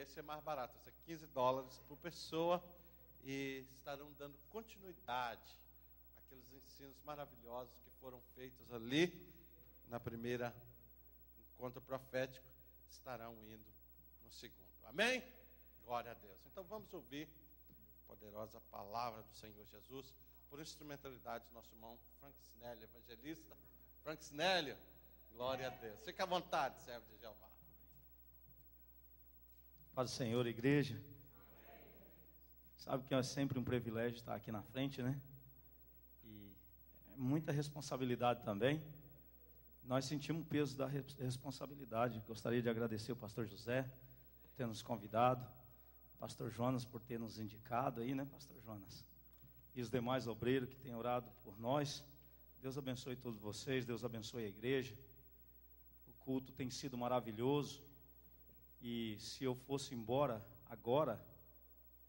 esse é mais barato, esse é $15 por pessoa, e estarão dando continuidade àqueles ensinos maravilhosos que foram feitos ali na primeira encontro profético, estarão indo no segundo. Amém? Glória a Deus. Então vamos ouvir a poderosa palavra do Senhor Jesus, por instrumentalidade do nosso irmão Frank Snelli, evangelista. Frank Snelli, glória a Deus. Fique à vontade, servo de Jeová. Paz do Senhor, igreja. Sabe que é sempre um privilégio estar aqui na frente, né? E é muita responsabilidade também. Nós sentimos o peso da responsabilidade. Gostaria de agradecer o pastor José por ter nos convidado, o pastor Jonas por ter nos indicado aí, né, pastor Jonas? E os demais obreiros que têm orado por nós. Deus abençoe todos vocês, Deus abençoe a igreja. O culto tem sido maravilhoso. E se eu fosse embora agora,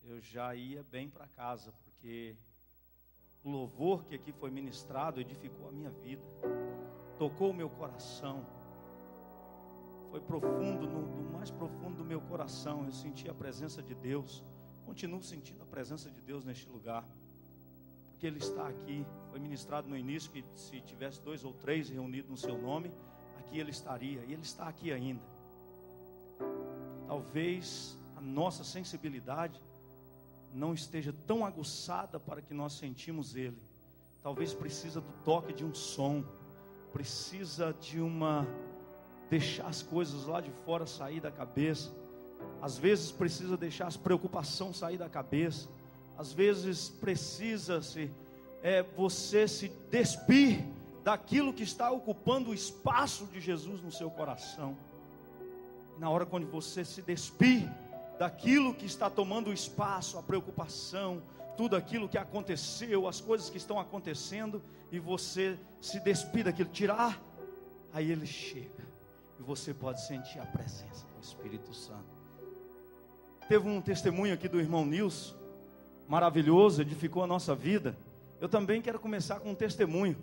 eu já ia bem para casa, porque o louvor que aqui foi ministrado edificou a minha vida, tocou o meu coração, foi profundo, no mais profundo do meu coração. Eu senti a presença de Deus, continuo sentindo a presença de Deus neste lugar, porque Ele está aqui. Foi ministrado no início que se tivesse 2 ou 3 reunidos no seu nome, aqui Ele estaria, e Ele está aqui ainda. Talvez a nossa sensibilidade não esteja tão aguçada para que nós sentimos Ele. Talvez precisa do toque de um som, precisa de deixar as coisas lá de fora sair da cabeça. Às vezes precisa deixar as preocupações sair da cabeça. Às vezes precisa você se despir daquilo que está ocupando o espaço de Jesus no seu coração. Na hora quando você se despir daquilo que está tomando o espaço, a preocupação, tudo aquilo que aconteceu, as coisas que estão acontecendo, e você se despir daquilo, tirar, aí Ele chega, e você pode sentir a presença do Espírito Santo. Teve um testemunho aqui do irmão Nilson, maravilhoso, edificou a nossa vida. Eu também quero começar com um testemunho.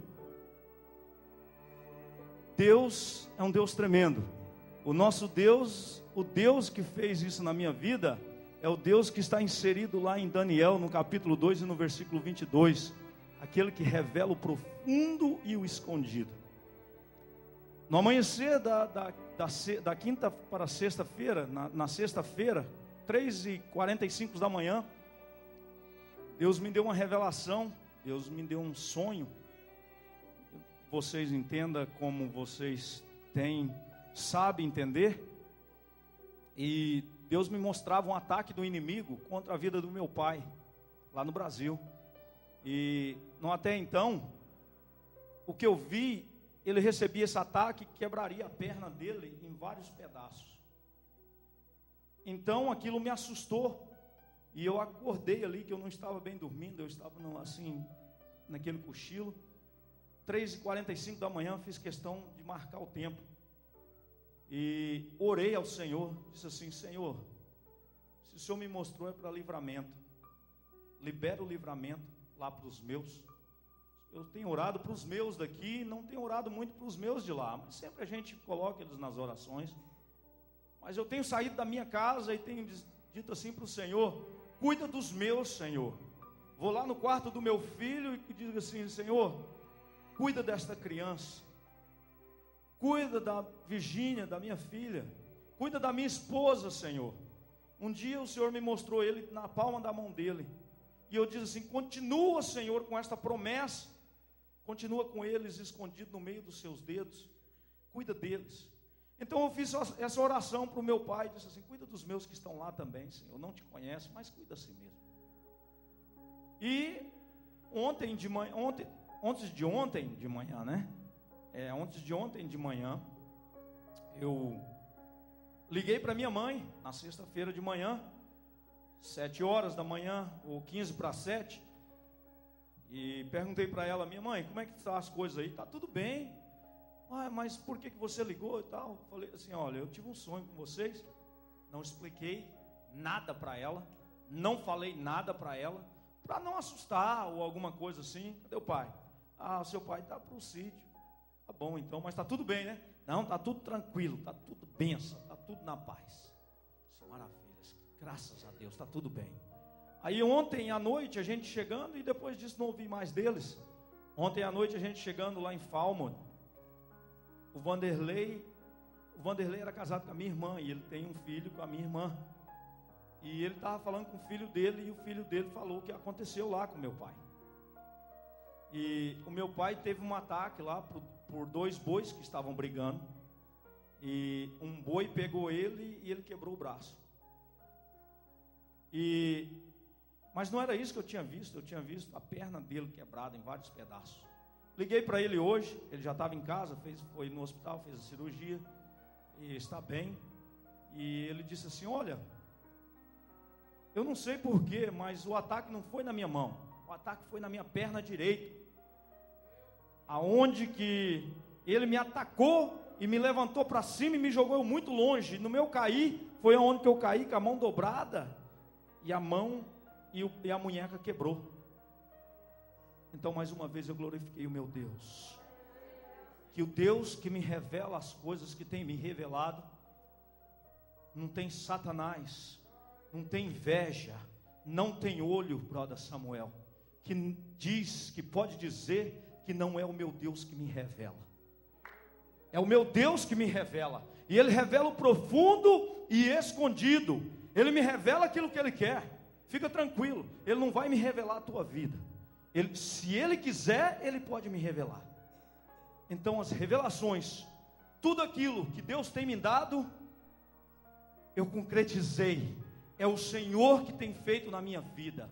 Deus é um Deus tremendo. O nosso Deus, o Deus que fez isso na minha vida, é o Deus que está inserido lá em Daniel, no capítulo 2 e no versículo 22. Aquele que revela o profundo e o escondido. No amanhecer da quinta para sexta-feira, na sexta-feira, 3h45 da manhã, Deus me deu uma revelação, Deus me deu um sonho. Vocês entendam como vocês sabem entender. E Deus me mostrava um ataque do inimigo contra a vida do meu pai, lá no Brasil. E até então, o que eu vi, ele recebia esse ataque, quebraria a perna dele em vários pedaços. Então aquilo me assustou. E eu acordei ali, que eu não estava bem dormindo, eu estava naquele cochilo. 3h45 da manhã, fiz questão de marcar o tempo. E orei ao Senhor, disse assim: Senhor, se o Senhor me mostrou é para livramento, libera o livramento lá para os meus. Eu tenho orado para os meus daqui, não tenho orado muito para os meus de lá, mas sempre a gente coloca eles nas orações. Mas eu tenho saído da minha casa e tenho dito assim para o Senhor: cuida dos meus, Senhor. Vou lá no quarto do meu filho e digo assim: Senhor, cuida desta criança. Cuida da Virgínia, da minha filha. Cuida da minha esposa, Senhor. Um dia o Senhor me mostrou ele na palma da mão dele. E eu disse assim: continua, Senhor, com esta promessa. Continua com eles escondido no meio dos seus dedos. Cuida deles. Então eu fiz essa oração para o meu pai. Disse assim: cuida dos meus que estão lá também, Senhor. Não te conhece, mas cuida a si mesmo. E antes de ontem de manhã, né? Antes de ontem de manhã, eu liguei para minha mãe, na sexta-feira de manhã, 7 horas da manhã, ou 15 para 7, e perguntei para ela: minha mãe, como é que estão as coisas aí? Está tudo bem. Mas por que você ligou e tal? Falei assim: olha, eu tive um sonho com vocês. Não expliquei nada para ela, não falei nada para ela, para não assustar ou alguma coisa assim. Cadê o pai? Seu pai está para o sítio. Tá bom então, mas está tudo bem, né? Não, está tudo tranquilo, está tudo bênção, está tudo na paz. Maravilhas, graças a Deus, está tudo bem. Aí ontem à noite a gente chegando, e depois disso não ouvi mais deles. Ontem à noite a gente chegando lá em Falmouth, o Vanderlei era casado com a minha irmã, e ele tem um filho com a minha irmã. E ele estava falando com o filho dele, e o filho dele falou o que aconteceu lá com meu pai. E o meu pai teve um ataque lá por 2 bois que estavam brigando. E um boi pegou ele e ele quebrou o braço. Mas não era isso que eu tinha visto a perna dele quebrada em vários pedaços. Liguei para ele hoje, ele já estava em casa, foi no hospital, fez a cirurgia, e está bem. E ele disse assim: olha, eu não sei porquê, mas o ataque não foi na minha mão, o ataque foi na minha perna direita, aonde que ele me atacou e me levantou para cima e me jogou muito longe. No meu cair, foi aonde que eu caí com a mão dobrada, e a mão e a munheca quebrou. Então mais uma vez eu glorifiquei o meu Deus, que o Deus que me revela as coisas que tem me revelado, não tem Satanás, não tem inveja, não tem olho, brother Samuel, que diz, que pode dizer que não é o meu Deus que me revela. É o meu Deus que me revela, e Ele revela o profundo e escondido. Ele me revela aquilo que Ele quer. Fica tranquilo, Ele não vai me revelar a tua vida. Se Ele quiser, Ele pode me revelar. Então as revelações, tudo aquilo que Deus tem me dado, eu concretizei. É o Senhor que tem feito na minha vida.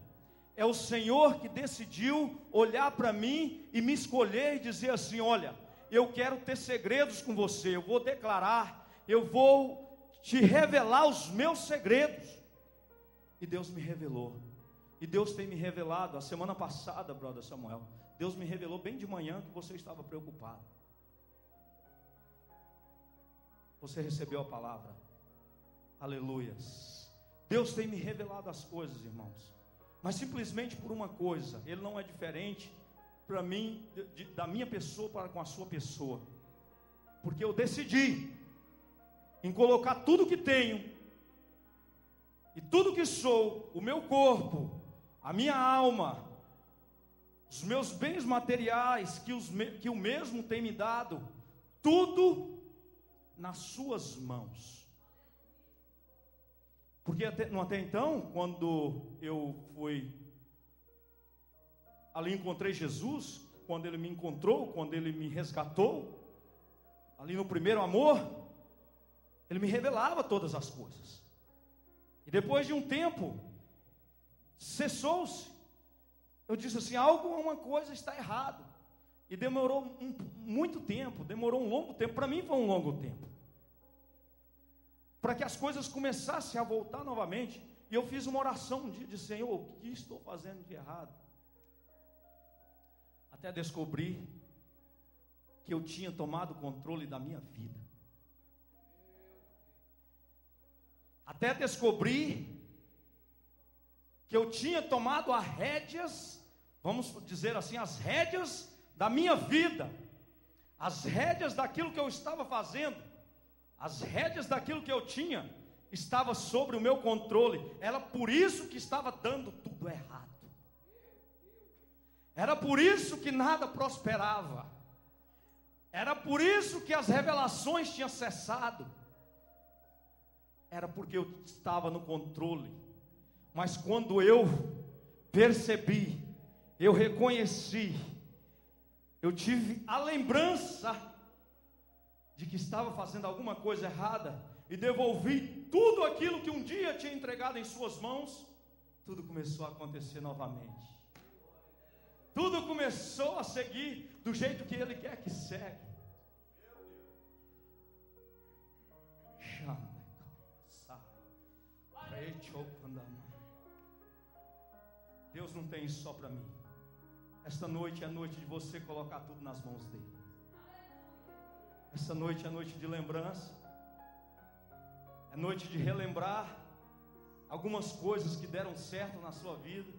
É o Senhor que decidiu olhar para mim e me escolher e dizer assim: olha, eu quero ter segredos com você, eu vou declarar, eu vou te revelar os meus segredos. E Deus me revelou. E Deus tem me revelado. A semana passada, brother Samuel, Deus me revelou bem de manhã que você estava preocupado. Você recebeu a palavra. Aleluias. Deus tem me revelado as coisas, irmãos, mas simplesmente por uma coisa: Ele não é diferente para mim, da minha pessoa para com a sua pessoa, porque eu decidi em colocar tudo que tenho e tudo que sou, o meu corpo, a minha alma, os meus bens materiais que o mesmo tem me dado, tudo nas suas mãos. Porque até então, quando eu fui ali, encontrei Jesus, quando Ele me encontrou, quando Ele me resgatou, ali no primeiro amor, Ele me revelava todas as coisas. E depois de um tempo, cessou-se. Eu disse assim: alguma coisa está errado. E demorou muito tempo, demorou um longo tempo. Para mim foi um longo tempo, para que as coisas começassem a voltar novamente. E eu fiz uma oração um dia, de Senhor, o que estou fazendo de errado? Até descobrir que eu tinha tomado o controle da minha vida. Até descobrir que eu tinha tomado as rédeas, vamos dizer assim, as rédeas da minha vida, as rédeas daquilo que eu estava fazendo, as rédeas daquilo que eu tinha, estava sobre o meu controle. Era por isso que estava dando tudo errado. Era por isso que nada prosperava. Era por isso que as revelações tinham cessado. Era porque eu estava no controle. Mas quando eu percebi, eu reconheci, eu tive a lembrança de que estava fazendo alguma coisa errada, e devolvi tudo aquilo que um dia tinha entregado em suas mãos, tudo começou a acontecer novamente. Tudo começou a seguir do jeito que Ele quer que segue. Deus não tem isso só para mim. Esta noite é a noite de você colocar tudo nas mãos dEle. Esta noite é a noite de lembrança. É noite de relembrar algumas coisas que deram certo na sua vida,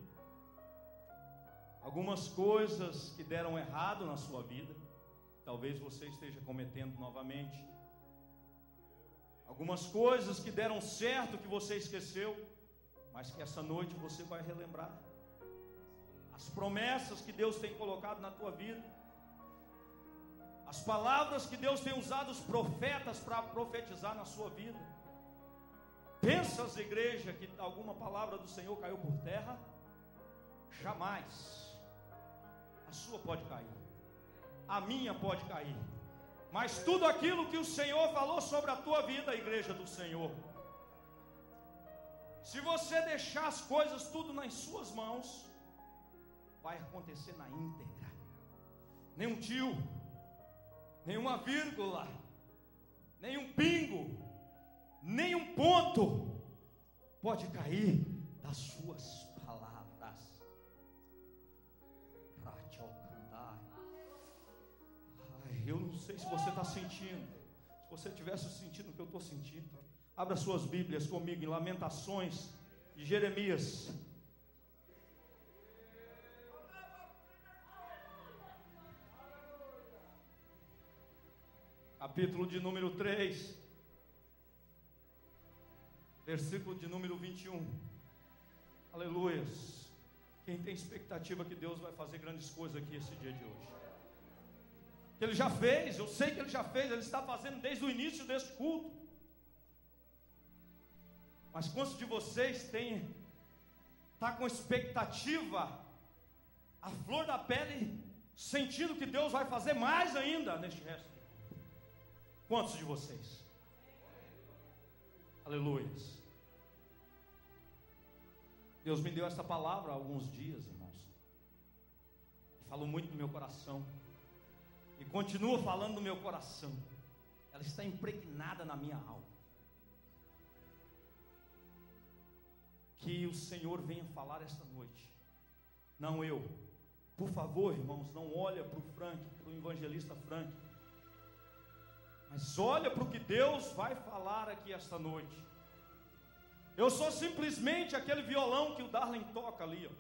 algumas coisas que deram errado na sua vida. Talvez você esteja cometendo novamente. algumas coisas que deram certo que você esqueceu, mas que essa noite você vai relembrar. As promessas que Deus tem colocado na tua vida, as palavras que Deus tem usado os profetas para profetizar na sua vida. Pensas, igreja, que alguma palavra do Senhor caiu por terra? Jamais. A sua pode cair, a minha pode cair, mas tudo aquilo que o Senhor falou sobre a tua vida, igreja do Senhor, se você deixar as coisas tudo nas suas mãos, vai acontecer na íntegra. Nenhum tio, nenhuma vírgula, nenhum pingo, nenhum ponto pode cair das suas palavras. Eu não sei se você está sentindo. Se você estivesse sentindo o que eu estou sentindo, abra suas Bíblias comigo em Lamentações de Jeremias. Capítulo de número 3, versículo de número 21. Aleluias. Quem tem expectativa que Deus vai fazer grandes coisas aqui esse dia de hoje? Que Ele já fez, eu sei que Ele já fez, Ele está fazendo desde o início deste culto. Mas quantos de vocês está com expectativa, a flor da pele, sentindo que Deus vai fazer mais ainda neste resto? Quantos de vocês? Aleluia. Deus me deu essa palavra há alguns dias, irmãos. Falou muito no meu coração. E continua falando no meu coração. Ela está impregnada na minha alma. Que o Senhor venha falar esta noite. Não eu. Por favor, irmãos, não olha para o Frank, para o evangelista Frank. Mas olha para o que Deus vai falar aqui esta noite. Eu sou simplesmente aquele violão que o Darlene toca ali, ó.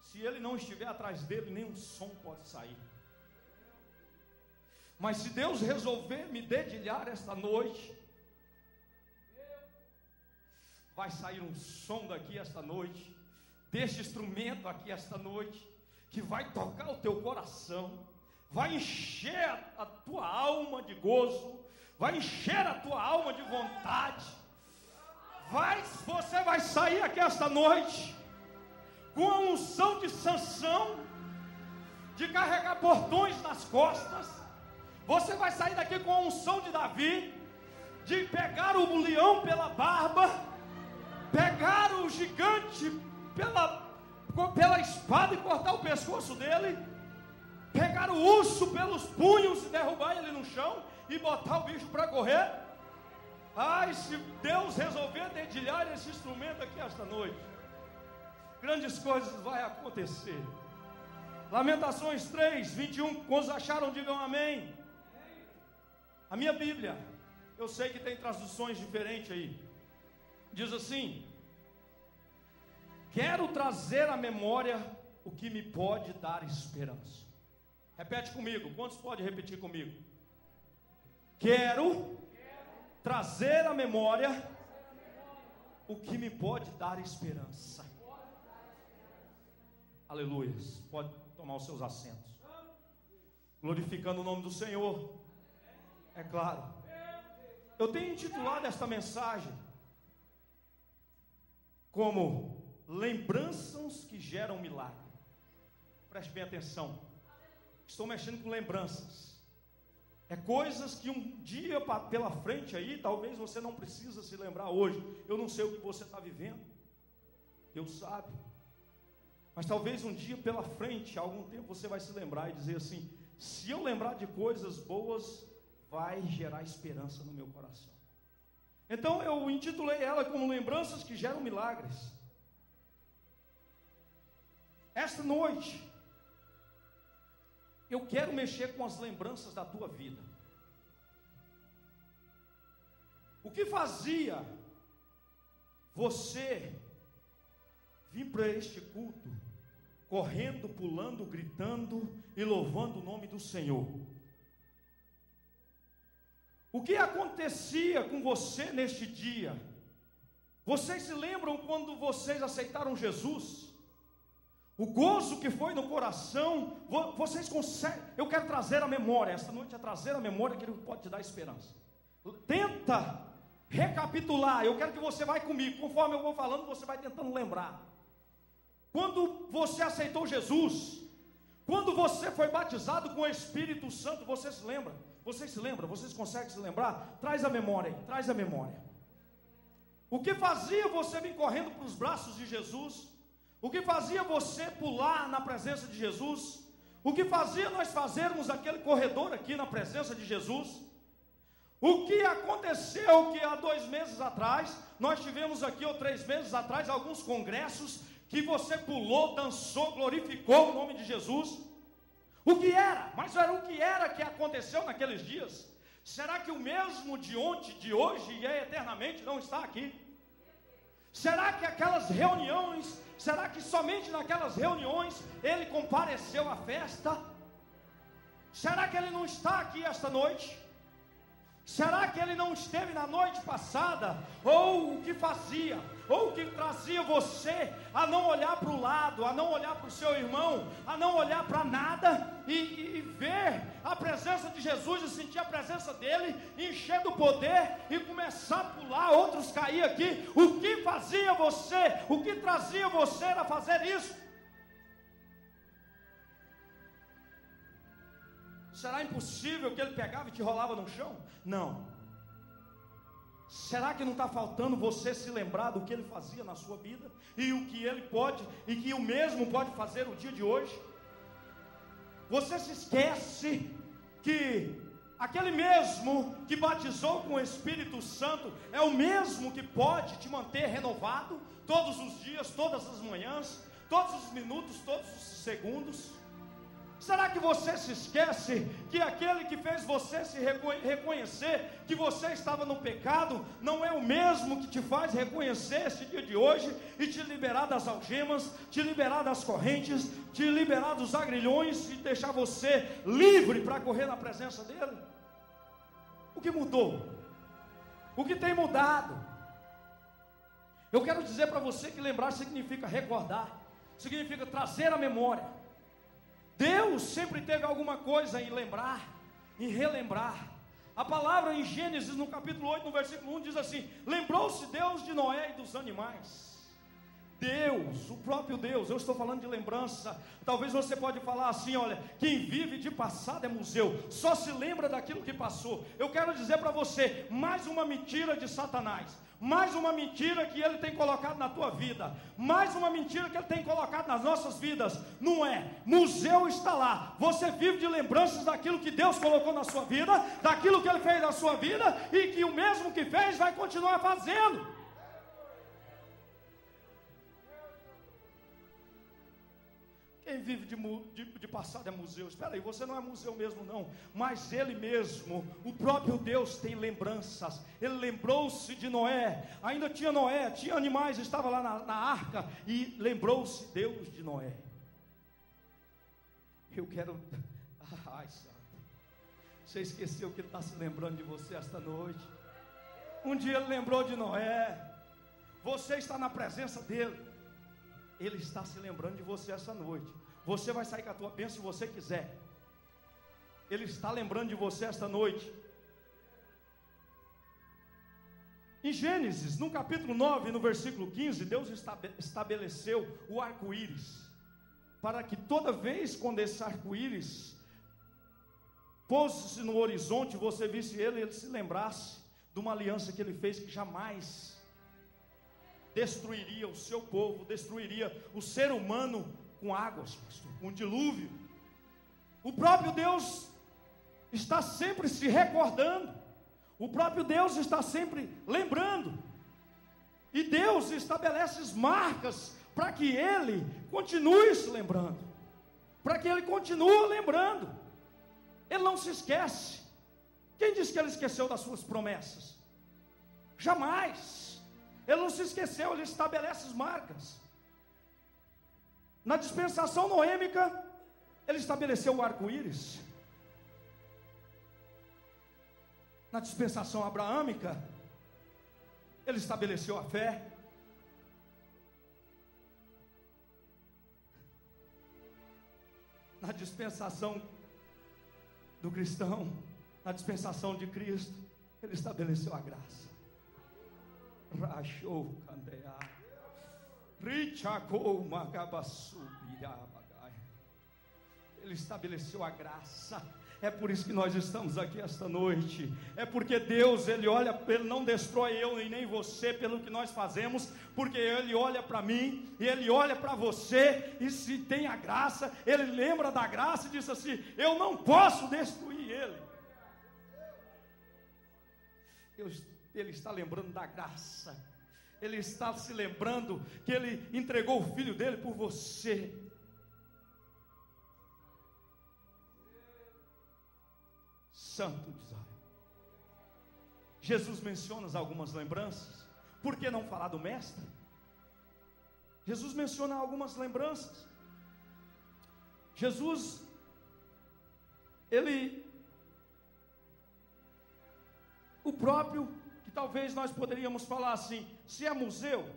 Se ele não estiver atrás dele, nenhum som pode sair. Mas se Deus resolver me dedilhar esta noite, vai sair um som daqui esta noite, deste instrumento aqui esta noite, que vai tocar o teu coração, vai encher a tua alma de gozo, vai encher a tua alma de vontade. Você vai sair aqui esta noite com a unção de Sansão, de carregar portões nas costas. Você vai sair daqui com a unção de Davi, de pegar o leão pela barba, pegar o gigante pela espada e cortar o pescoço dele, pegar o urso pelos punhos e derrubar ele no chão e botar o bicho para correr. Ai, se Deus resolver dedilhar esse instrumento aqui esta noite, grandes coisas vão acontecer. Lamentações 3, 21, quantos acharam, digam amém. A minha Bíblia, eu sei que tem traduções diferentes aí, diz assim: quero trazer à memória o que me pode dar esperança. Repete comigo, quantos podem repetir comigo? Quero trazer à memória o que me pode dar esperança. Aleluia. Pode tomar os seus assentos, glorificando o nome do Senhor. É claro, eu tenho intitulado esta mensagem como lembranças que geram milagre. Preste bem atenção, estou mexendo com lembranças. É coisas que um dia pela frente aí, talvez você não precisa se lembrar hoje. Eu não sei o que você está vivendo, Deus sabe. Mas talvez um dia pela frente, algum tempo você vai se lembrar e dizer assim: se eu lembrar de coisas boas, vai gerar esperança no meu coração. Então eu intitulei ela como lembranças que geram milagres. Esta noite eu quero mexer com as lembranças da tua vida. O que fazia você vir para este culto correndo, pulando, gritando e louvando o nome do Senhor? O que acontecia com você neste dia? Vocês se lembram quando vocês aceitaram Jesus? O gozo que foi no coração, vocês conseguem? Eu quero trazer a memória, esta noite é trazer a memória que pode te dar esperança. Tenta recapitular, eu quero que você vá comigo, conforme eu vou falando, você vai tentando lembrar. Quando você aceitou Jesus, quando você foi batizado com o Espírito Santo, você se lembra? Vocês se lembram? Vocês conseguem se lembrar? Traz a memória aí, traz a memória. O que fazia você vir correndo para os braços de Jesus? O que fazia você pular na presença de Jesus? O que fazia nós fazermos aquele corredor aqui na presença de Jesus? O que aconteceu que há 2 meses atrás, nós tivemos aqui, ou 3 meses atrás, alguns congressos, que você pulou, dançou, glorificou o nome de Jesus? O que era? Mas era o que era que aconteceu naqueles dias? Será que o mesmo de ontem, de hoje e eternamente não está aqui? Será que aquelas reuniões, será que somente naquelas reuniões ele compareceu à festa? Será que ele não está aqui esta noite? Será que ele não esteve na noite passada? Ou o que fazia? Ou o que trazia você a não olhar para o lado, a não olhar para o seu irmão, a não olhar para nada e ver a presença de Jesus e sentir a presença dele, encher do poder e começar a pular, outros cair aqui? O que fazia você? O que trazia você a fazer isso? Será impossível que ele pegava e te rolava no chão? Não. Será que não está faltando você se lembrar do que ele fazia na sua vida? E o que ele pode, e que o mesmo pode fazer no dia de hoje? Você se esquece que aquele mesmo que batizou com o Espírito Santo é o mesmo que pode te manter renovado todos os dias, todas as manhãs, todos os minutos, todos os segundos? Será que você se esquece que aquele que fez você se reconhecer que você estava no pecado não é o mesmo que te faz reconhecer esse dia de hoje e te liberar das algemas, te liberar das correntes, te liberar dos agrilhões e deixar você livre para correr na presença dele? O que mudou? O que tem mudado? Eu quero dizer para você que lembrar significa recordar, significa trazer a memória. Deus sempre teve alguma coisa em lembrar, em relembrar. A palavra em Gênesis, no capítulo 8, no versículo 1, diz assim: lembrou-se Deus de Noé e dos animais. Deus, o próprio Deus, eu estou falando de lembrança. Talvez você pode falar assim: olha, quem vive de passado é museu, só se lembra daquilo que passou. Eu quero dizer para você, mais uma mentira de Satanás, mais uma mentira que ele tem colocado na tua vida, mais uma mentira que ele tem colocado nas nossas vidas. Não é, museu está lá, você vive de lembranças daquilo que Deus colocou na sua vida, daquilo que ele fez na sua vida, e que o mesmo que fez vai continuar fazendo. Quem vive de passado é museu. Espera aí, você não é museu mesmo não, mas ele mesmo, o próprio Deus tem lembranças. Ele lembrou-se de Noé, ainda tinha Noé, tinha animais, estava lá na arca, e lembrou-se Deus de Noé. Eu quero, ai santo, você esqueceu que ele está se lembrando de você esta noite? Um dia ele lembrou de Noé, você está na presença dele, ele está se lembrando de você essa noite. Você vai sair com a tua bênção se você quiser. Ele está lembrando de você esta noite. Em Gênesis, no capítulo 9, no versículo 15, Deus estabeleceu o arco-íris, para que toda vez quando esse arco-íris pôs-se no horizonte, você visse ele se lembrasse de uma aliança que ele fez, que jamais destruiria o seu povo, destruiria o ser humano com águas, pastor, com dilúvio. O próprio Deus está sempre se recordando, o próprio Deus está sempre lembrando, e Deus estabelece marcas para que ele continue se lembrando, para que ele continue lembrando. Ele não se esquece. Quem disse que ele esqueceu das suas promessas? Jamais. Ele não se esqueceu, ele estabelece as marcas. Na dispensação noêmica, ele estabeleceu o arco-íris. Na dispensação abraâmica, ele estabeleceu a fé. Na dispensação do cristão, na dispensação de Cristo, ele estabeleceu a graça. Rachou candeia, richacou magabassubiabagai. Ele estabeleceu a graça. É por isso que nós estamos aqui esta noite. É porque Deus, Ele olha, Ele não destrói eu e nem você pelo que nós fazemos, porque Ele olha para mim e Ele olha para você, e se tem a graça, Ele lembra da graça e diz assim: eu não posso destruir Ele. Ele está lembrando da graça. Ele está se lembrando que Ele entregou o Filho dele por você. Santo de Israel. Jesus menciona algumas lembranças. Por que não falar do Mestre? Jesus menciona algumas lembranças. Jesus, o próprio, que talvez nós poderíamos falar assim, se é museu,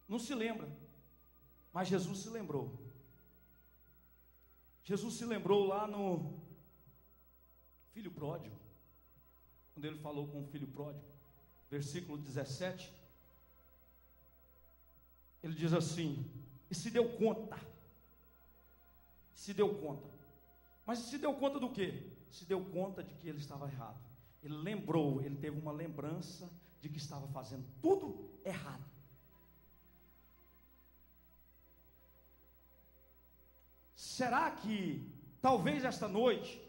não se lembra, mas Jesus se lembrou. Jesus se lembrou lá no filho pródigo, quando ele falou com o filho pródigo, versículo 17, ele diz assim, e se deu conta, mas se deu conta do quê? Se deu conta de que ele estava errado. Ele lembrou, ele teve uma lembrança de que estava fazendo tudo errado. Será que talvez esta noite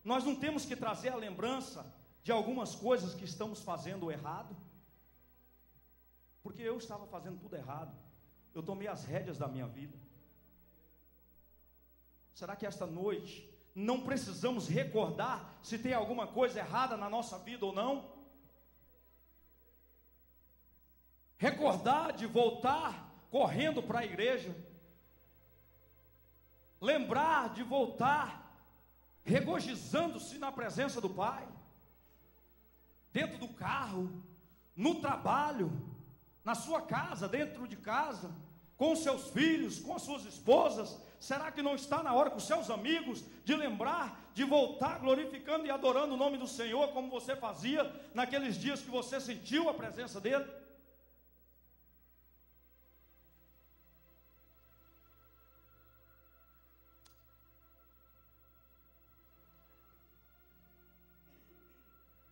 nós não temos que trazer a lembrança de algumas coisas que estamos fazendo errado? Porque eu estava fazendo tudo errado. Eu tomei as rédeas da minha vida. Será que esta noite não precisamos recordar se tem alguma coisa errada na nossa vida ou não? Recordar de voltar correndo para a igreja. Lembrar de voltar regozijando-se na presença do Pai, dentro do carro, no trabalho, na sua casa, dentro de casa, com os seus filhos, com as suas esposas. Será que não está na hora com os seus amigos de lembrar, de voltar glorificando e adorando o nome do Senhor, como você fazia naqueles dias que você sentiu a presença dEle?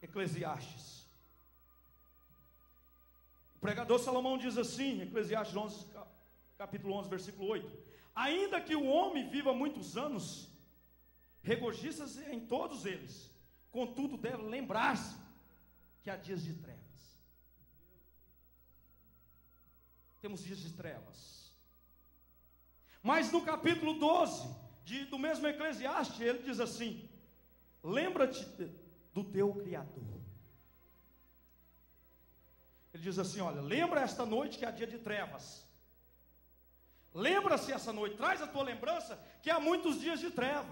Eclesiastes. O pregador Salomão diz assim, Eclesiastes 11, capítulo 11, versículo 8: ainda que o homem viva muitos anos, regozija-se em todos eles, contudo deve lembrar-se que há dias de trevas. Temos dias de trevas. Mas no capítulo 12 do mesmo Eclesiastes, ele diz assim: lembra-te do teu Criador. Ele diz assim, olha, lembra esta noite que há dia de trevas. Lembra-se essa noite, traz a tua lembrança que há muitos dias de treva.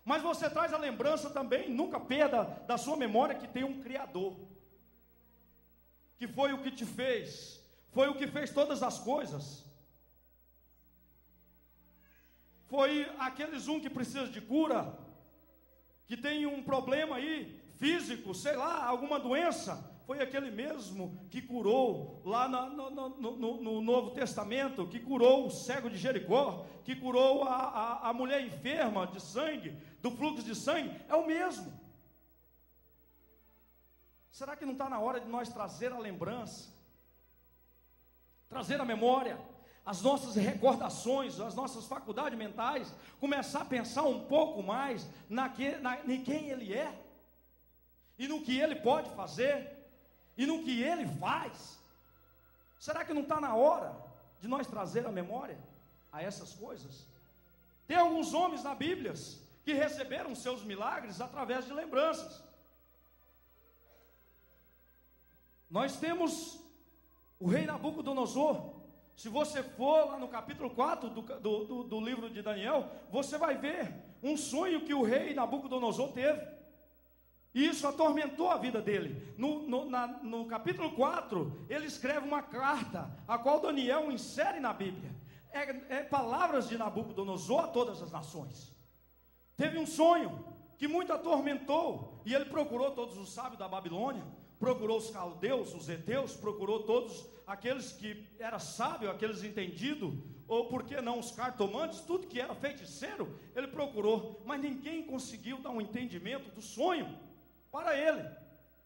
Mas você traz a lembrança também, nunca perda da sua memória que tem um Criador, que foi o que te fez, foi o que fez todas as coisas. Foi aqueles que precisa de cura, que tem um problema aí, físico, sei lá, alguma doença. Foi aquele mesmo que curou lá no Novo Testamento, que curou o cego de Jericó, que curou a mulher enferma de sangue, do fluxo de sangue. É o mesmo. Será que não está na hora de nós trazer a lembrança, trazer a memória, as nossas recordações, as nossas faculdades mentais, começar a pensar um pouco mais em quem Ele é, e no que Ele pode fazer, e no que Ele faz? Será que não está na hora de nós trazer a memória a essas coisas? Tem alguns homens na Bíblia que receberam seus milagres através de lembranças. Nós temos o rei Nabucodonosor. Se você for lá no capítulo 4 do livro de Daniel, você vai ver um sonho que o rei Nabucodonosor teve. E isso atormentou a vida dele. No capítulo 4, ele escreve uma carta, a qual Daniel insere na Bíblia. Palavras de Nabucodonosor a todas as nações. Teve um sonho que muito atormentou, e ele procurou todos os sábios da Babilônia, procurou os caldeus, os heteus, procurou todos aqueles que eram sábios, aqueles entendidos, ou por que não os cartomantes, tudo que era feiticeiro, ele procurou, mas ninguém conseguiu dar um entendimento do sonho para ele.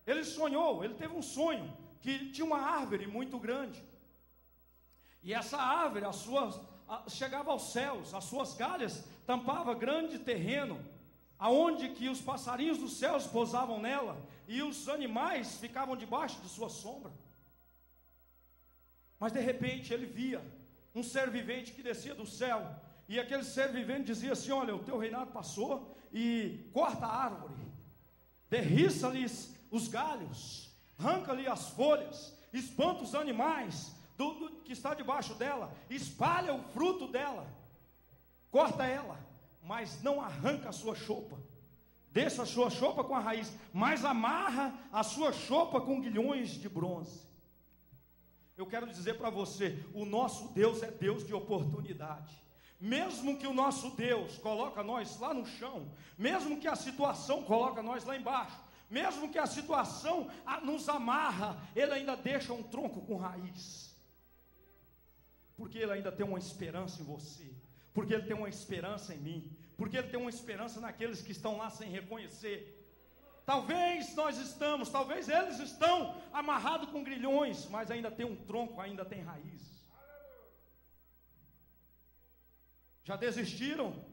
Ele sonhou, ele teve um sonho, que tinha uma árvore muito grande, e essa árvore, chegava aos céus, as suas galhas tampava grande terreno, aonde que os passarinhos dos céus pousavam nela, e os animais ficavam debaixo de sua sombra. Mas de repente ele via um ser vivente que descia do céu, e aquele ser vivente dizia assim: olha, o teu reinado passou, e corta a árvore, derriça-lhes os galhos, arranca-lhe as folhas, espanta os animais que está debaixo dela, espalha o fruto dela, corta ela, mas não arranca a sua chopa, deixa a sua chopa com a raiz, mas amarra a sua chopa com guilhões de bronze. Eu quero dizer para você, o nosso Deus é Deus de oportunidade. Mesmo que o nosso Deus coloca nós lá no chão, mesmo que a situação coloca nós lá embaixo, mesmo que a situação nos amarra, Ele ainda deixa um tronco com raiz, porque Ele ainda tem uma esperança em você, porque Ele tem uma esperança em mim, porque Ele tem uma esperança naqueles que estão lá sem reconhecer. Talvez eles estão amarrados com grilhões, mas ainda tem um tronco, ainda tem raízes. Já desistiram?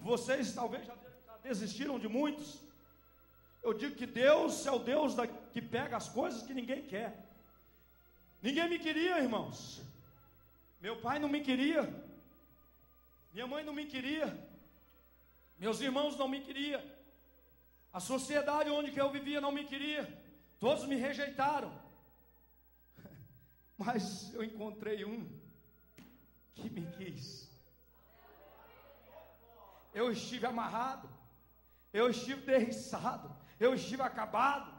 Vocês talvez já desistiram de muitos. Eu digo que Deus é o Deus que pega as coisas que ninguém quer. Ninguém me queria, irmãos. Meu pai não me queria, minha mãe não me queria, meus irmãos não me queriam, a sociedade onde que eu vivia não me queria, todos me rejeitaram. Mas eu encontrei um que me quis. Eu estive amarrado, eu estive derriçado, eu estive acabado,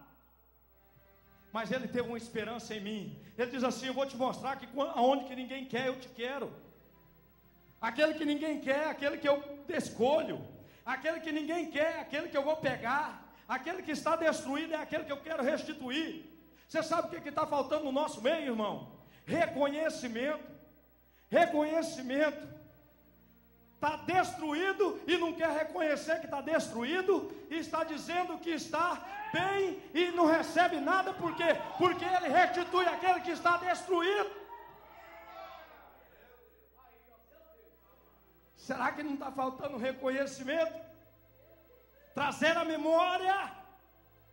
mas Ele teve uma esperança em mim. Ele diz assim: eu vou te mostrar que aonde que ninguém quer, eu te quero. Aquele que ninguém quer, aquele que eu escolho. Aquele que ninguém quer, aquele que eu vou pegar. Aquele que está destruído é aquele que eu quero restituir. Você sabe o que está faltando no nosso meio, irmão? Reconhecimento. Reconhecimento. Está destruído e não quer reconhecer que está destruído, e está dizendo que está bem e não recebe nada. Por quê? Porque Ele restitui aquele que está destruído. Será que não está faltando reconhecimento? Trazer a memória.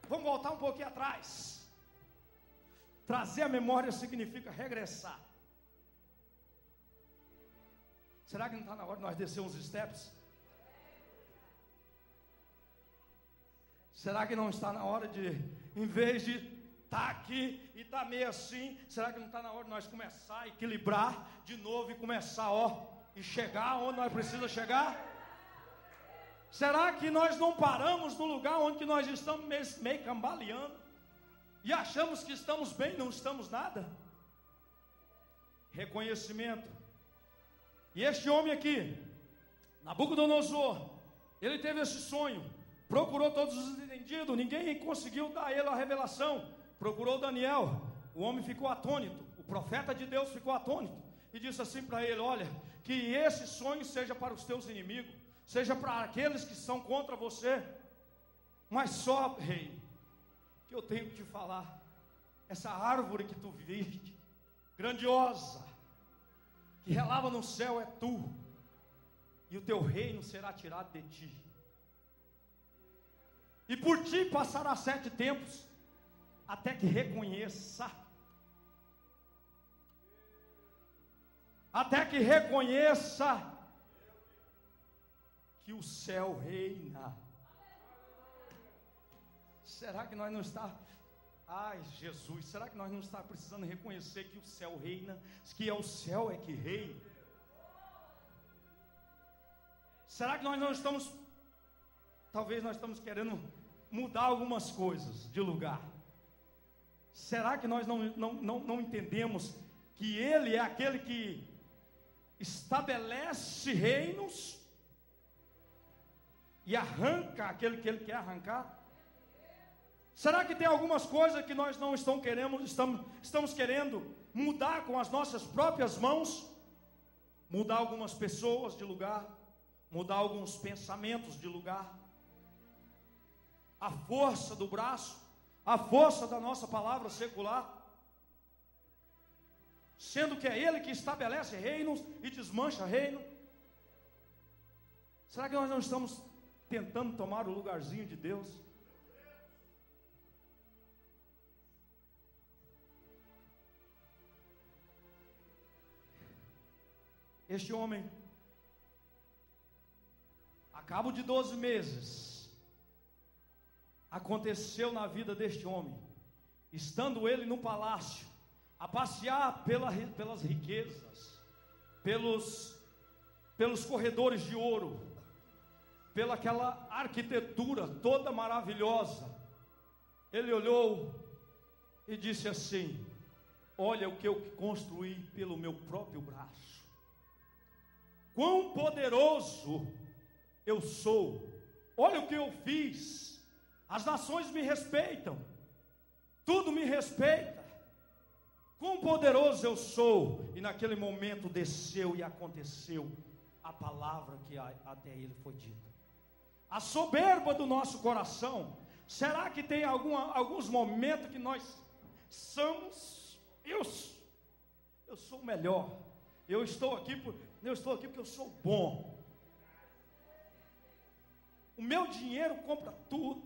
Vamos voltar um pouquinho atrás. Trazer a memória significa regressar. Será que não está na hora de nós descer uns steps? Será que não está na hora de, em vez de estar aqui e estar meio assim, será que não está na hora de nós começar a equilibrar de novo e começar, e chegar onde nós precisamos chegar? Será que nós não paramos no lugar onde nós estamos meio cambaleando e achamos que estamos bem, não estamos nada? Reconhecimento. E este homem aqui, Nabucodonosor, ele teve esse sonho, procurou todos os entendidos, ninguém conseguiu dar a ele a revelação. Procurou Daniel, o homem ficou atônito, o profeta de Deus ficou atônito, e disse assim para ele: olha, que esse sonho seja para os teus inimigos, seja para aqueles que são contra você, mas só, rei, que eu tenho que te falar, essa árvore que tu viste, grandiosa, que relava no céu, é tu, e o teu reino será tirado de ti, e por ti passará 7 tempos, até que reconheça, que o céu reina. Será que nós não está... Ai, Jesus, será que nós não está precisando reconhecer que o céu reina, que é o céu que reina? Será que nós não estamos, talvez nós estamos querendo mudar algumas coisas de lugar. Será que nós não entendemos que Ele é aquele que estabelece reinos e arranca aquele que Ele quer arrancar? Será que tem algumas coisas que nós não estamos querendo mudar com as nossas próprias mãos? Mudar algumas pessoas de lugar, mudar alguns pensamentos de lugar. A força do braço, a força da nossa palavra secular, sendo que é Ele que estabelece reinos e desmancha reino. Será que nós não estamos tentando tomar o lugarzinho de Deus? Este homem, a cabo de 12 meses, aconteceu na vida deste homem, estando ele no palácio, a passear pelas riquezas, pelos corredores de ouro, pela aquela arquitetura toda maravilhosa. Ele olhou e disse assim: olha o que eu construí pelo meu próprio braço. Quão poderoso eu sou, olha o que eu fiz, as nações me respeitam, tudo me respeita, quão poderoso eu sou. E naquele momento desceu e aconteceu a palavra que até ele foi dita. A soberba do nosso coração, será que tem alguns momentos que nós somos, eu sou o melhor, eu estou aqui porque eu sou bom. O meu dinheiro compra tudo.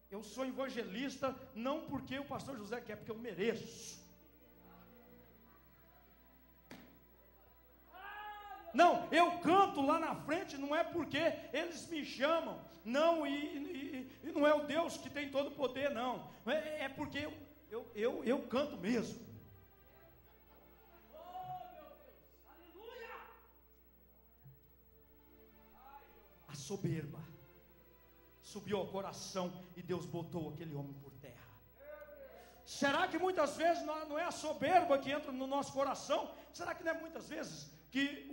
Eu sou evangelista não porque o pastor José quer, porque eu mereço. Não, eu canto lá na frente não é porque eles me chamam. Não, e não é o Deus que tem todo o poder, não. É porque eu canto mesmo. A soberba subiu ao coração e Deus botou aquele homem por terra. Será que muitas vezes não é a soberba que entra no nosso coração? Será que não é muitas vezes que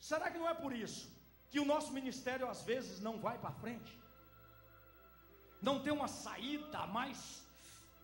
será que não é por isso que o nosso ministério às vezes não vai para frente? Não tem uma saída mais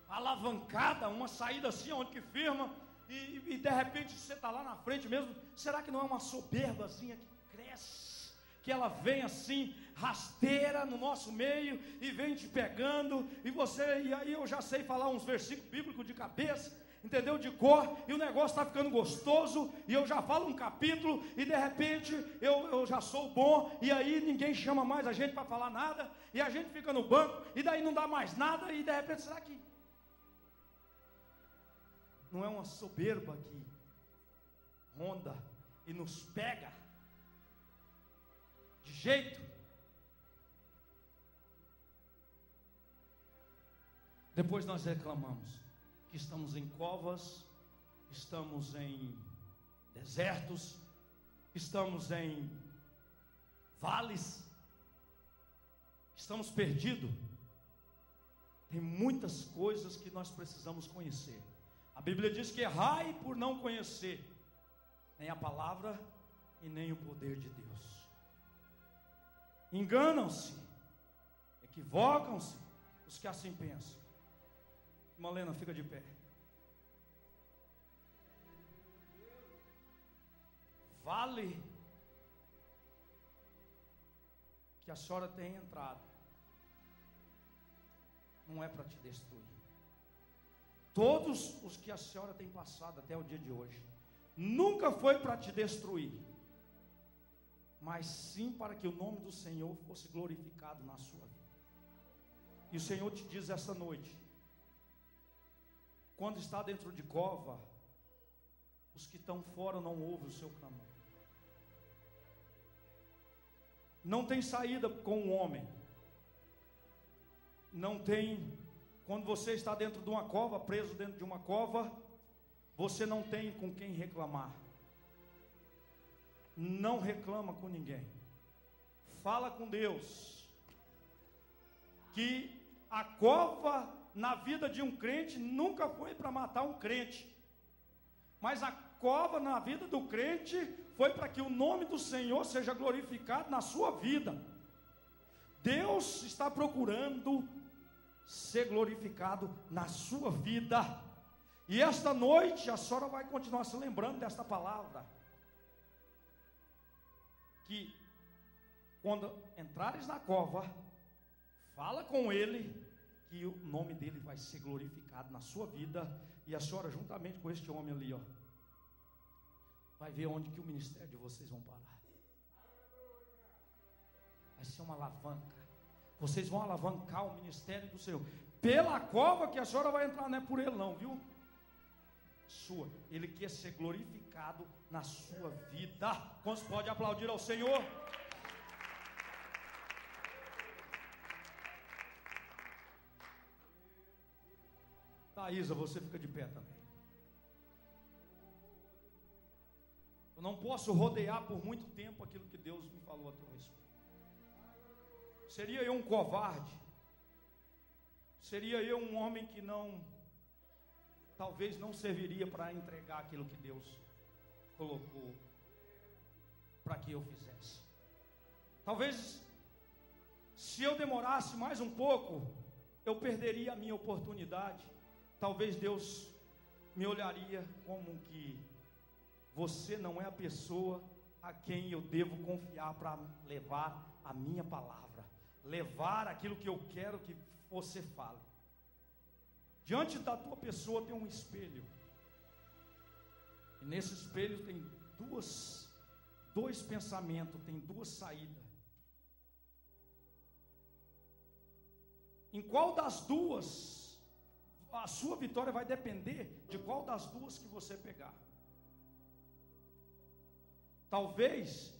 alavancada, uma saída assim, onde que firma, e de repente você está lá na frente mesmo. Será que não é uma soberbazinha que cresce, que ela vem assim, rasteira no nosso meio, e vem te pegando, e aí eu já sei falar uns versículos bíblicos de cabeça, entendeu, de cor, e o negócio está ficando gostoso, e eu já falo um capítulo, e de repente eu já sou bom, e aí ninguém chama mais a gente para falar nada, e a gente fica no banco, e daí não dá mais nada, e de repente, será que não é uma soberba que ronda e nos pega de jeito? Depois nós reclamamos que estamos em covas, estamos em desertos, estamos em vales, estamos perdidos. Tem muitas coisas que nós precisamos conhecer. A Bíblia diz que errai por não conhecer nem a palavra e nem o poder de Deus. Enganam-se, equivocam-se os que assim pensam. Malena, fica de pé. Vale que a senhora tenha entrado não é para te destruir. Todos os que a senhora tem passado até o dia de hoje nunca foi para te destruir, mas sim para que o nome do Senhor fosse glorificado na sua vida. E o Senhor te diz essa noite: quando está dentro de cova, os que estão fora não ouvem o seu clamor. Não tem saída com o homem. Não tem. Quando você está dentro de uma cova, preso dentro de uma cova, você não tem com quem reclamar. Não reclama com ninguém. fala com Deus que a cova na vida de um crente nunca foi para matar um crente, mas a cova na vida do crente foi para que o nome do Senhor seja glorificado na sua vida. Deus está procurando ser glorificado na sua vida. E esta noite a senhora vai continuar se lembrando desta palavra, que quando entrares na cova, fala com ele, que o nome dele vai ser glorificado na sua vida. E a senhora, juntamente com este homem ali, ó, vai ver onde que o ministério de vocês vão parar. Vai ser uma alavanca. Vocês vão alavancar o ministério do Senhor. Pela cova que a senhora vai entrar, não é por ele não, viu? Sua. Ele quer ser glorificado na sua vida. Quantos pode aplaudir ao Senhor? Thaisa, você fica de pé também. Eu não posso rodear por muito tempo aquilo que Deus me falou a teu respeito. Seria eu um covarde? Seria eu um homem que talvez não serviria para entregar aquilo que Deus colocou para que eu fizesse? Talvez, se eu demorasse mais um pouco, eu perderia a minha oportunidade. Talvez Deus me olharia como que você não é a pessoa a quem eu devo confiar para levar a minha palavra, levar aquilo que eu quero que você fale. Diante da tua pessoa tem um espelho, e nesse espelho tem dois pensamentos, tem duas saídas. Em qual das duas a sua vitória vai depender de qual das duas que você pegar. Talvez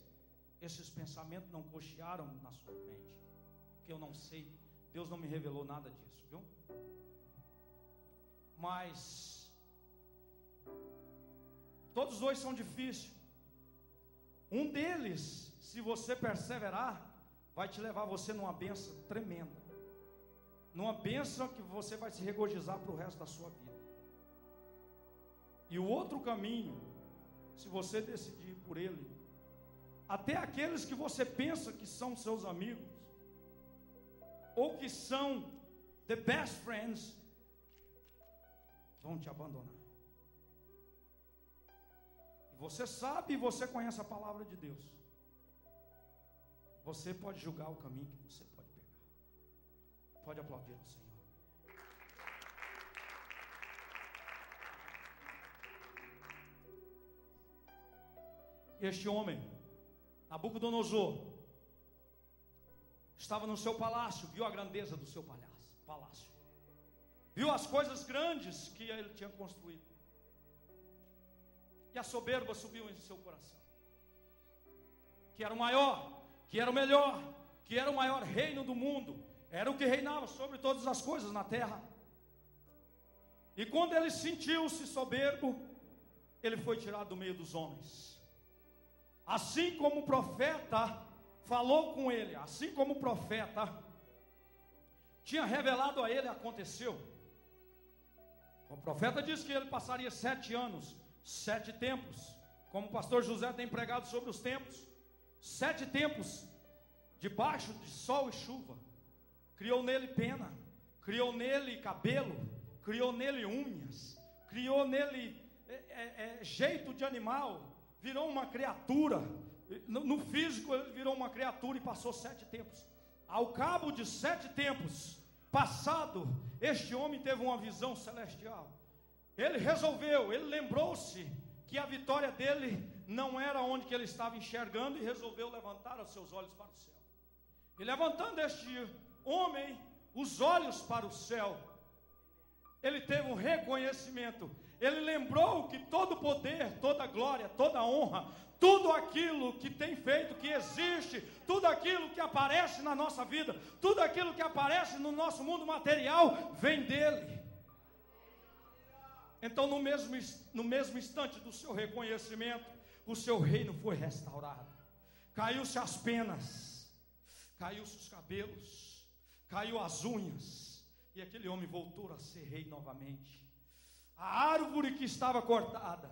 esses pensamentos não cochearam na sua mente, porque eu não sei, Deus não me revelou nada disso, viu? Mas todos os dois são difíceis. Um deles, se você perseverar, vai te levar você numa bênção tremenda, numa bênção que você vai se regozijar para o resto da sua vida. E o outro caminho, se você decidir por ele, até aqueles que você pensa que são seus amigos, ou que são the best friends, vão te abandonar. E você sabe, e você conhece a palavra de Deus. Você pode julgar o caminho que você pode pegar. Pode aplaudir o Senhor. Este homem, Nabucodonosor, estava no seu palácio, viu a grandeza do seu palácio, viu as coisas grandes que ele tinha construído, e a soberba subiu em seu coração, que era o maior, que era o melhor, que era o maior reino do mundo, era o que reinava sobre todas as coisas na terra. E quando ele sentiu-se soberbo, ele foi tirado do meio dos homens. Assim como o profeta falou com ele, assim como o profeta tinha revelado a ele, aconteceu. O profeta disse que ele passaria 7 anos, 7 tempos, como o pastor José tem pregado sobre os tempos, 7 tempos, debaixo de sol e chuva. Criou nele pena, criou nele cabelo, criou nele unhas, criou nele jeito de animal, virou uma criatura. No físico ele virou uma criatura e passou 7 tempos. Ao cabo de 7 tempos passado, este homem teve uma visão celestial. Ele lembrou-se que a vitória dele não era onde que ele estava enxergando, e resolveu levantar os seus olhos para o céu. E levantando este homem os olhos para o céu, ele teve um reconhecimento. Ele lembrou que todo poder, toda glória, toda honra, tudo aquilo que tem feito, que existe, tudo aquilo que aparece na nossa vida, tudo aquilo que aparece no nosso mundo material, vem dele. Então, no mesmo instante do seu reconhecimento, o seu reino foi restaurado. Caiu-se as penas, caiu-se os cabelos, caiu as unhas, e aquele homem voltou a ser rei novamente. A árvore que estava cortada,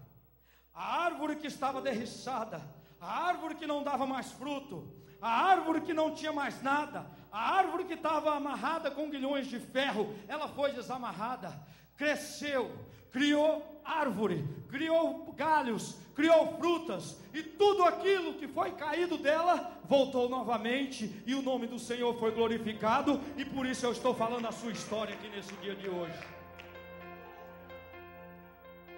a árvore que estava derriçada, a árvore que não dava mais fruto, a árvore que não tinha mais nada, a árvore que estava amarrada com guilhões de ferro, ela foi desamarrada, cresceu, criou árvore, criou galhos, criou frutas, e tudo aquilo que foi caído dela, voltou novamente, e o nome do Senhor foi glorificado, e por isso eu estou falando a sua história aqui nesse dia de hoje.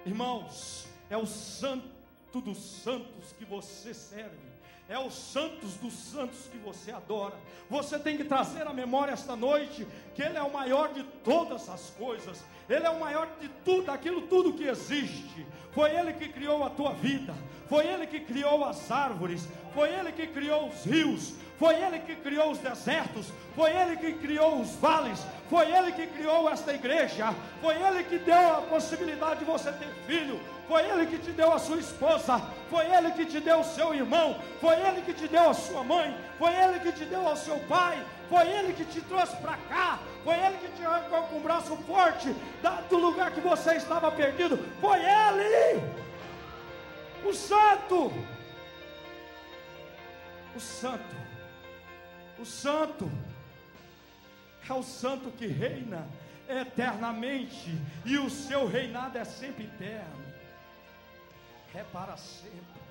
Irmãos, é o santo dos santos que você serve, é os santos dos santos que você adora. Você tem que trazer à memória esta noite que Ele é o maior de todas as coisas, Ele é o maior de tudo, aquilo tudo que existe. Foi Ele que criou a tua vida, foi Ele que criou as árvores, foi Ele que criou os rios, foi Ele que criou os desertos, foi Ele que criou os vales, foi Ele que criou esta igreja, foi Ele que deu a possibilidade de você ter filho, foi Ele que te deu a sua esposa, foi Ele que te deu o seu irmão, foi Ele que te deu a sua mãe, foi Ele que te deu ao seu pai, foi Ele que te trouxe para cá, foi Ele que te arrancou com o braço forte do lugar que você estava perdido, foi Ele, o Santo, o Santo, o Santo, é o Santo que reina eternamente, e o seu reinado é sempre eterno, é para sempre.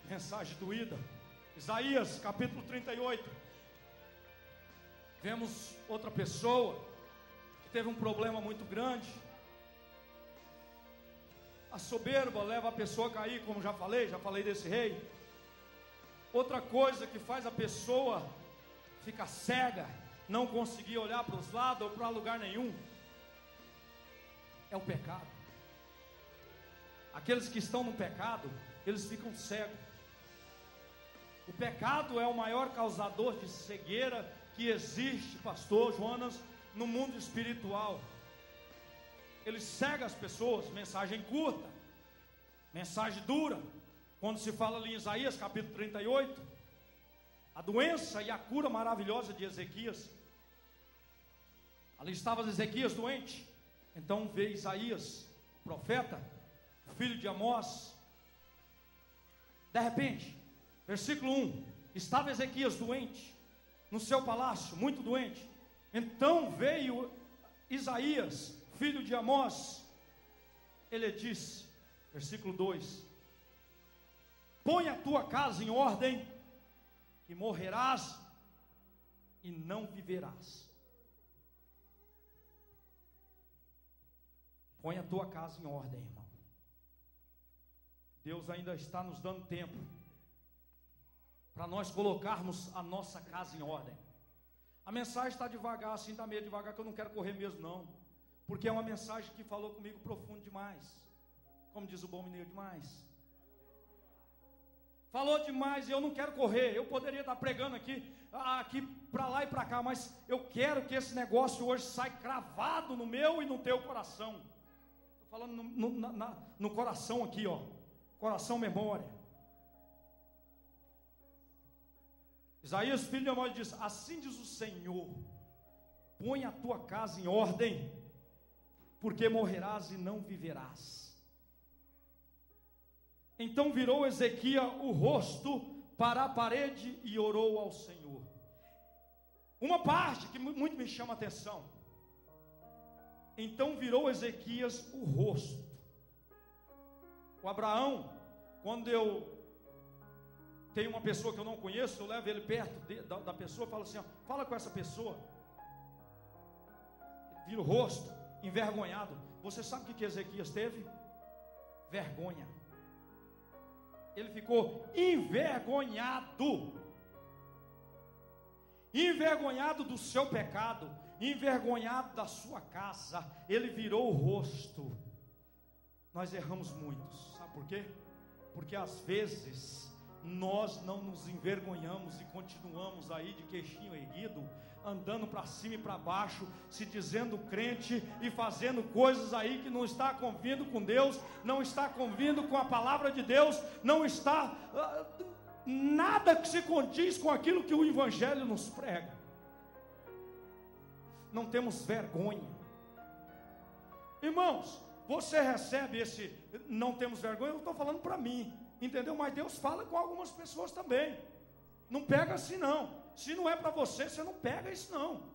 Mensagem doída, Isaías capítulo 38. Vemos outra pessoa que teve um problema muito grande. A soberba leva a pessoa a cair, como já falei desse rei. Outra coisa que faz a pessoa ficar cega, não conseguir olhar para os lados ou para lugar nenhum, é o pecado. Aqueles que estão no pecado, eles ficam cegos. O pecado é o maior causador de cegueira que existe, pastor Jonas, no mundo espiritual. Ele cega as pessoas. Mensagem curta, mensagem dura. Quando se fala ali em Isaías capítulo 38, a doença e a cura maravilhosa de Ezequias. Ali estava Ezequias doente, então veio Isaías, profeta, filho de Amós. De repente, versículo 1, estava Ezequias doente, no seu palácio, muito doente. Então veio Isaías, filho de Amós, ele disse, versículo 2, põe a tua casa em ordem, que morrerás e não viverás. Põe a tua casa em ordem, irmão. Deus ainda está nos dando tempo para nós colocarmos a nossa casa em ordem. A mensagem está devagar, assim está meio devagar, que eu não quero correr mesmo não, porque é uma mensagem que falou comigo profundo demais, como diz o bom mineiro, demais. Falou demais e eu não quero correr. Eu poderia estar pregando aqui para lá e para cá, mas eu quero que esse negócio hoje saia cravado no meu e no teu coração. Estou falando no coração aqui, ó, coração memória. Isaías, filho de Amós, diz, assim diz o Senhor, põe a tua casa em ordem, porque morrerás e não viverás. Então virou Ezequias o rosto para a parede e orou ao Senhor. Uma parte que muito me chama a atenção. Então virou Ezequias o rosto. O Abraão, quando eu tenho uma pessoa que eu não conheço, eu levo ele perto da pessoa e falo assim, ó, fala com essa pessoa. Ele vira o rosto, envergonhado. Você sabe o que Ezequias teve? Vergonha. Ele ficou envergonhado. Envergonhado do seu pecado, envergonhado da sua casa. Ele virou o rosto. Nós erramos muito. Sabe por quê? Porque às vezes nós não nos envergonhamos e continuamos aí de queixinho erguido, andando para cima e para baixo, se dizendo crente e fazendo coisas aí que não está convindo com Deus, não está convindo com a palavra de Deus, não está nada que se condiz com aquilo que o Evangelho nos prega. Não temos vergonha. Irmãos, você recebe esse não temos vergonha, eu estou falando para mim, entendeu? Mas Deus fala com algumas pessoas também. Não pega assim não. Se não é para você, você não pega isso não.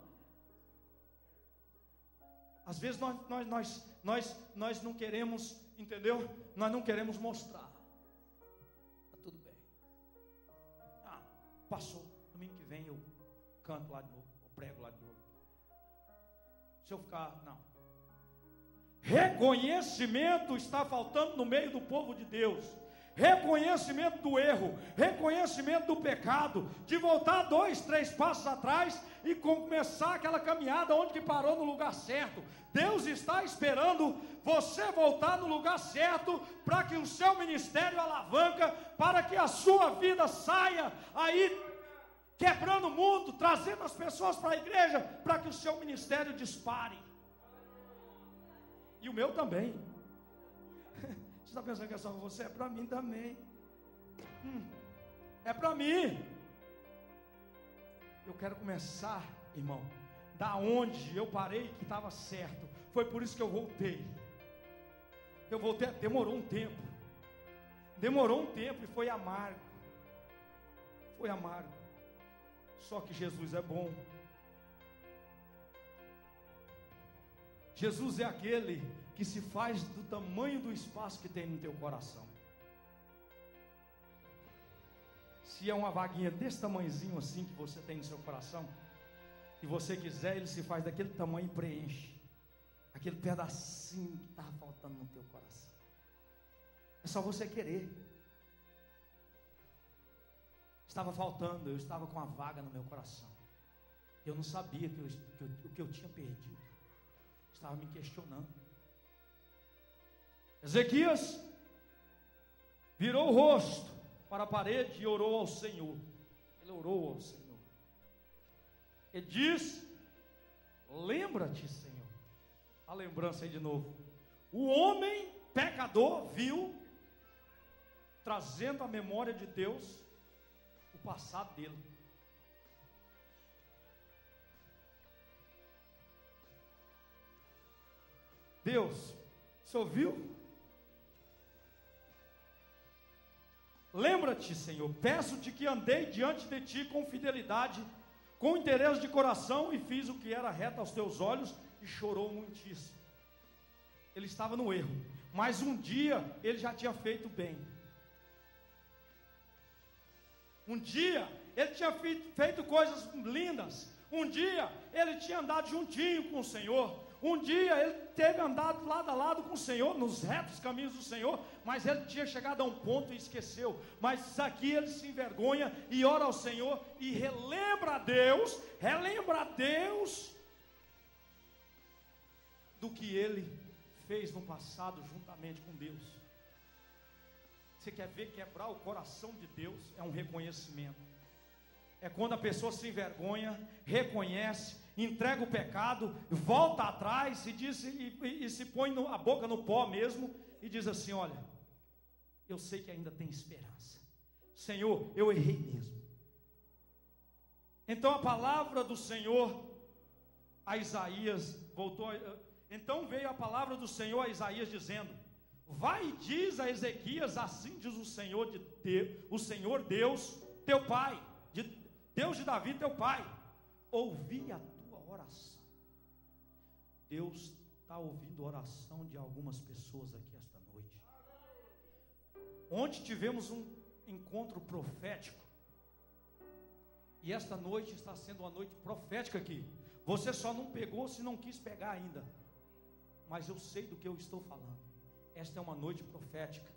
Às vezes nós não queremos, entendeu? Nós não queremos mostrar. Está tudo bem. Passou. Domingo que vem eu canto lá de novo, eu prego lá de novo. Se eu ficar, não. Reconhecimento está faltando no meio do povo de Deus. Reconhecimento do erro, reconhecimento do pecado, de voltar 2, 3 passos atrás e começar aquela caminhada onde que parou no lugar certo. Deus está esperando você voltar no lugar certo para que o seu ministério alavanca, para que a sua vida saia aí quebrando o mundo, trazendo as pessoas para a igreja, para que o seu ministério dispare. E o meu também. Você está pensando que é só para você? É para mim também. É para mim. Eu quero começar, irmão, da onde eu parei que estava certo. Foi por isso que eu voltei. Demorou um tempo. E foi amargo. Foi amargo. Só que Jesus é bom. Jesus é aquele que se faz do tamanho do espaço que tem no teu coração. Se é uma vaguinha desse tamanhozinho assim que você tem no seu coração, e você quiser, ele se faz daquele tamanho e preenche aquele pedacinho que estava faltando no teu coração. É só você querer. Estava faltando, eu estava com uma vaga no meu coração. Eu não sabia o que eu tinha perdido. Estava me questionando. Ezequias virou o rosto para a parede e orou ao Senhor. Ele orou ao Senhor. Ele diz: lembra-te, Senhor. A lembrança aí de novo. O homem pecador viu, trazendo à memória de Deus o passado dele. Deus, você ouviu? Lembra-te, Senhor, peço-te que andei diante de ti com fidelidade, com interesse de coração, e fiz o que era reto aos teus olhos, e chorou muitíssimo. Ele estava no erro, mas um dia ele já tinha feito bem. Um dia ele tinha feito coisas lindas. Um dia ele tinha andado juntinho com o Senhor. Um dia ele teve andado lado a lado com o Senhor, nos retos caminhos do Senhor, mas ele tinha chegado a um ponto e esqueceu. Mas aqui ele se envergonha e ora ao Senhor e relembra a Deus do que ele fez no passado juntamente com Deus. Você quer ver quebrar o coração de Deus? É um reconhecimento. É quando a pessoa se envergonha, reconhece, entrega o pecado, volta atrás e se põe a boca no pó mesmo e diz assim: olha, eu sei que ainda tem esperança. Senhor, eu errei mesmo. Então a palavra do Senhor a Isaías então veio a palavra do Senhor a Isaías dizendo: vai e diz a Ezequias, assim diz o Senhor Deus, teu pai, Deus de Davi, teu pai, ouvi a tua oração. Deus está ouvindo a oração de algumas pessoas aqui esta noite. Ontem tivemos um encontro profético, e esta noite está sendo uma noite profética aqui. Você só não pegou se não quis pegar ainda, mas eu sei do que eu estou falando. Esta é uma noite profética.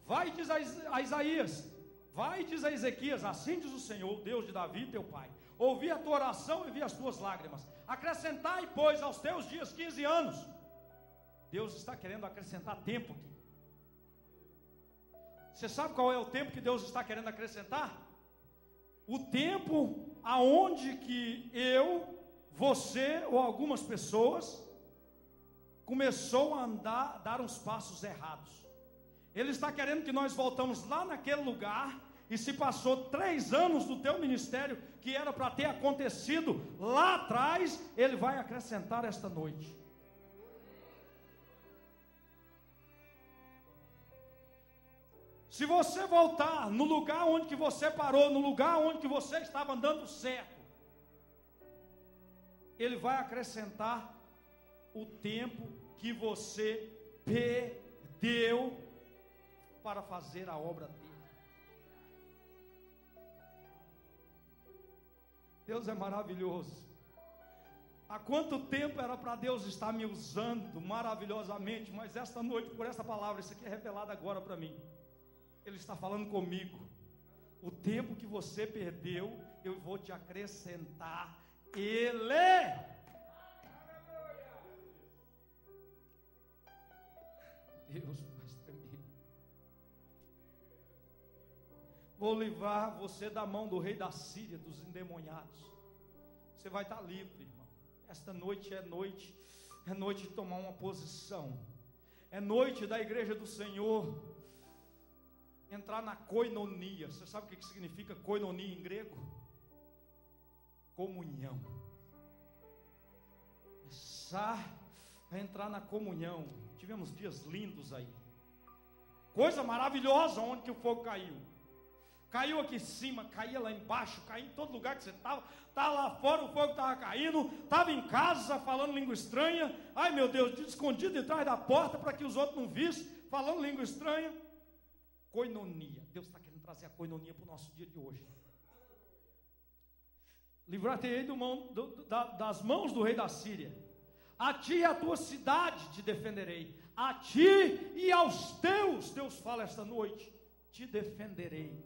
Vai e diz a Isaías, vai e diz a Ezequias, assim diz o Senhor, Deus de Davi, teu pai, ouvi a tua oração e vi as tuas lágrimas, acrescentai, pois, aos teus dias 15 anos. Deus está querendo acrescentar tempo aqui. Você sabe qual é o tempo que Deus está querendo acrescentar? O tempo aonde que eu, você ou algumas pessoas começou a dar uns passos errados. Ele está querendo que nós voltamos lá naquele lugar, e se passou 3 anos do teu ministério, que era para ter acontecido lá atrás, Ele vai acrescentar esta noite. Se você voltar no lugar onde que você parou, no lugar onde que você estava andando certo, Ele vai acrescentar o tempo que você perdeu para fazer a obra dele. Deus é maravilhoso. Há quanto tempo era para Deus estar me usando maravilhosamente, mas esta noite, por essa palavra, isso aqui é revelado agora para mim. Ele está falando comigo. O tempo que você perdeu, eu vou te acrescentar Ele. Deus, faz tremer. Vou livrar você da mão do rei da Síria, dos endemoniados. Você vai estar livre, irmão. Esta noite é noite de tomar uma posição. É noite da igreja do Senhor entrar na koinonia. Você sabe o que significa koinonia em grego? Comunhão. Começar a entrar na comunhão. Tivemos dias lindos aí. Coisa maravilhosa onde que o fogo caiu. Caiu aqui em cima, caía lá embaixo, caía em todo lugar que você estava. Estava lá fora, o fogo estava caindo. Estava em casa falando língua estranha. Ai meu Deus, escondido atrás da porta para que os outros não vissem, falando língua estranha. Coinonia. Deus está querendo trazer a coinonia para o nosso dia de hoje. Livrar-te-ei das mãos do rei da Síria. A ti e a tua cidade te defenderei. A ti e aos teus, Deus fala esta noite, te defenderei.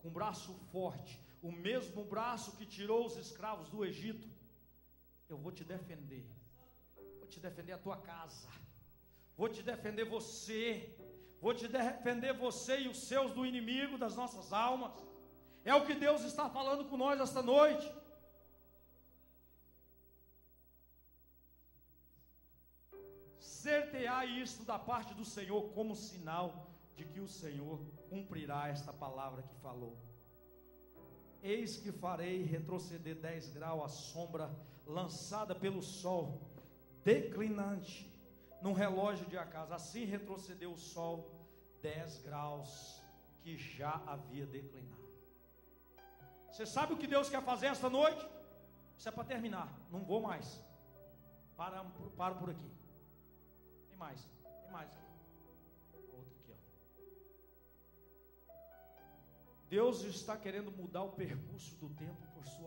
Com braço forte, o mesmo braço que tirou os escravos do Egito. Eu vou te defender. Vou te defender a tua casa. Vou te defender você. Vou te defender você e os seus do inimigo das nossas almas. É o que Deus está falando com nós esta noite. Ser-te-á isto da parte do Senhor como sinal de que o Senhor cumprirá esta palavra que falou. Eis que farei retroceder 10 graus a sombra lançada pelo sol declinante num relógio de acaso. Assim retrocedeu o sol 10 graus que já havia declinado. Você sabe o que Deus quer fazer esta noite? Isso é para terminar, não vou mais. Paro por aqui. Tem mais aqui. Outra aqui, ó. Deus está querendo mudar o percurso do tempo por sua